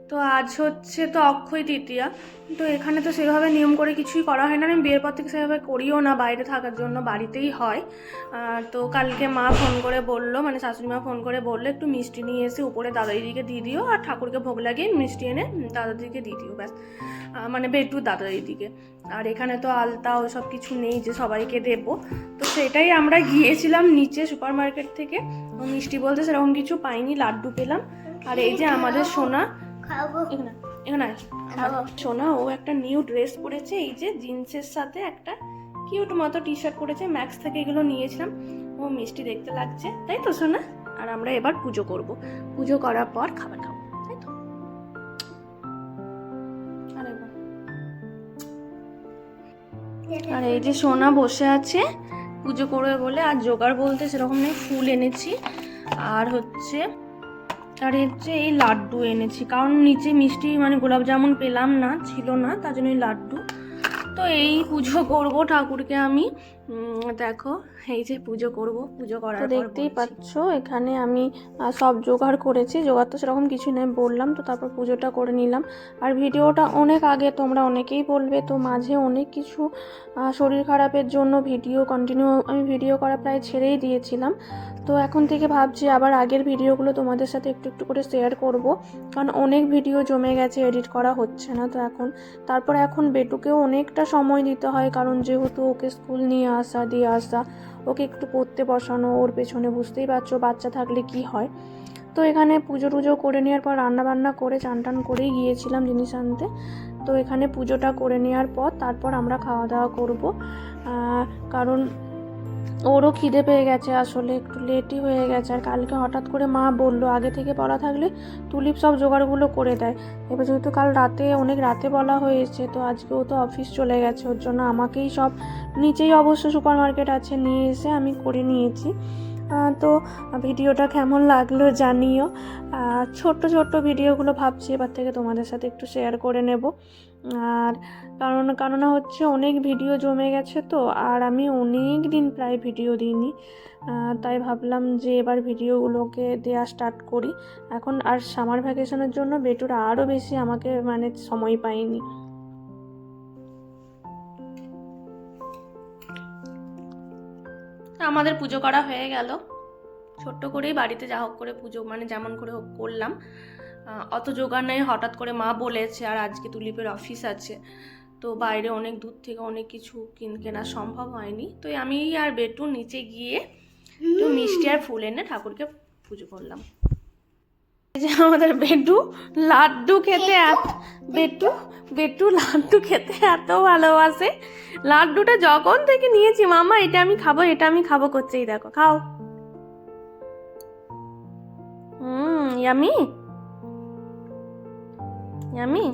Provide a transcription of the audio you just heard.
তো আজ হচ্ছে তো অক্ষয় তৃতীয়া, তো এখানে তো সেভাবে নিয়ম করে কিছুই করা হয় না, আমি বিয়ের পর থেকে সেভাবে করিও না, বাইরে থাকার জন্য বাড়িতেই হয়। তো কালকে মা ফোন করে বললো, মানে শাশুড়ি মা ফোন করে বললো একটু মিষ্টি নিয়ে এসে উপরে দাদা দিদিকে দিয়ে দিও, আর ঠাকুরকে ভোগ লাগিয়ে মিষ্টি এনে দাদা দিদিকে দিয়ে দিও, ব্যাস। মানে বেটু দাদা দিদিকে। আর এখানে তো আলতা ও সব কিছু নেই যে সবাইকে দেবো, তো সেটাই আমরা গিয়েছিলাম নিচে সুপার মার্কেট থেকে, মিষ্টি বলতে সেরকম কিছু পাইনি, লাড্ডু পেলাম। আর এই যে আমাদের সোনা, এখানে সোনা ও একটা নিউ ড্রেস পরেছে, এই যে জিন্সের সাথে একটা কিউট মতো টি শার্ট পরেছে, ম্যাক্স থেকে এগুলো নিয়েছিলাম। ও মিষ্টি দেখতে লাগছে, তাই তো সোনা? আর আমরা এবার পুজো করব, পুজো করার পর খাবার খাবো, তাই তো? আর এই যে সোনা বসে আছে পুজো করবে বলে, আর জোগাড় বলতে সেরকম নেই, ফুল এনেছি আর হচ্ছে এই লাড্ডু এনেছি, কারণ নিচে মিষ্টি মানে গোলাপ জামুন পেলাম না, ছিল না, তার জন্য এই লাড্ডু। তো এই পুজো করব ঠাকুরকে আমি, দেখো এই যে পুজো করব, পুজো করার পর দেখতেই পাচ্ছ এখানে আমি সব জোগাড় করেছি, জোগাড় তো সেরকম কিছু নেই বললাম, তো তারপর পুজোটা করে নিলাম। আর ভিডিওটা অনেক আগে, তোমরা অনেকেই বলবে, তো মাঝে অনেক কিছু শরীর খারাপের জন্য আমি ভিডিও করা প্রায় ছেড়েই দিয়েছিলাম। তো এখন থেকে ভাবছি আবার আগের ভিডিওগুলো তোমাদের সাথে একটু একটু করে শেয়ার করব, কারণ অনেক ভিডিও জমে গেছে, এডিট করা হচ্ছে না। তো এখন বেটুকেও অনেকটা সময় দিতে হয়, কারণ যেহেতু ওকে স্কুল নিয়ে আসা দিয়ে আসা, ওকে একটু পড়তে বসানো, ওর পেছনে বুঝতেই পারছো বাচ্চা থাকলে কি হয়। তো এখানে পুজো টুজো করে নেওয়ার পর রান্নাবান্না করে চান টান করেই গিয়েছিলাম জিনিস আনতে। তো এখানে পুজোটা করে নেওয়ার পর তারপর আমরা খাওয়া দাওয়া করবো, কারণ ওরও খিদে পেয়ে গেছে, আসলে একটু লেটই হয়ে গেছে। আর কালকে হঠাৎ করে মা বললো আগে থেকে বলা থাকলে তুলিপ সব জোগাড়গুলো করে দেয়, এবার যেহেতু কাল রাতে অনেক রাতে বলা হয়েছে, তো আজকেও তো অফিস চলে গেছে, ওর জন্য আমাকেই সব, নিচেই অবশ্য সুপার মার্কেট আছে, নিয়ে এসে আমি করে নিয়েছি। তো ভিডিওটা কেমন লাগলো জানিও, ছোট্ট ছোট্ট ভিডিওগুলো ভাবছি এবার থেকে তোমাদের সাথে একটু শেয়ার করে নেব। আর কারণ হচ্ছে অনেক ভিডিও জমে গেছে, তো আর আমি অনেক দিন প্রায় ভিডিও দিইনি, তাই ভাবলাম যে এবার ভিডিওগুলোকে দেওয়া স্টার্ট করি এখন। আর সামার ভ্যাকেশনের জন্য বেটুর আরও বেশি আমাকে মানে সময় পাইনি। আমাদের পুজো করা হয়ে গেল, ছোট্ট করেই বাড়িতে যা হোক করে পুজো, মানে যেমন করে হোক করলাম, অত জোগাড় নেই, হঠাৎ করে মা বলেছে, আর আজকে তুলিপের অফিস আছে, তো বাইরে অনেক দূর থেকে অনেক কিছু কেনা সম্ভব হয়নি। তো আমি আর বেটু নিচে গিয়ে একটু মিষ্টি আর ফুল এনে ঠাকুরকে পুজো করলাম। এই যে আমাদের বেটু লাড্ডু খেতে বেটু লাড্ডু খেতে এত ভালোবাসে, লাড্ডুটা যখন থেকে নিয়েছি মামা এটা আমি খাবো করছেই, দেখো খাও। Yummy yummy.